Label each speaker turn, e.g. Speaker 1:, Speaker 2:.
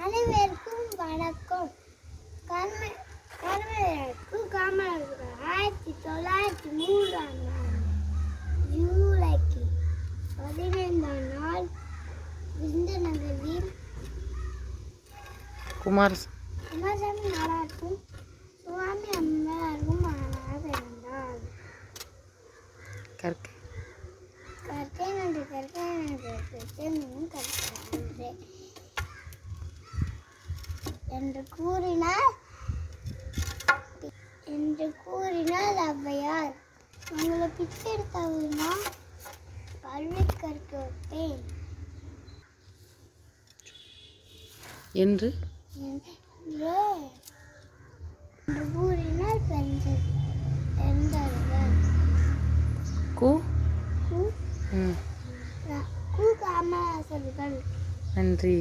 Speaker 1: அனைவருக்கும் வணக்கம். கர்மவிழாவுக்கு காமராஜர் 1903 ஜூலைக்கு 15ஆம் நாள் விருதுநகரில் குமாரசாமி நாடாருக்கும் சுவாமி அம்மையாருக்கும் மகனாக பிறந்தார். கற்கை நன்று என்று கூறினார் ஔவையார். உங்களை பிச்சை எடுத்தவனா கல்வி கற்க வைப்பேன் என்று கூறினார் பெண்கள். காமராசர்கள். நன்றி.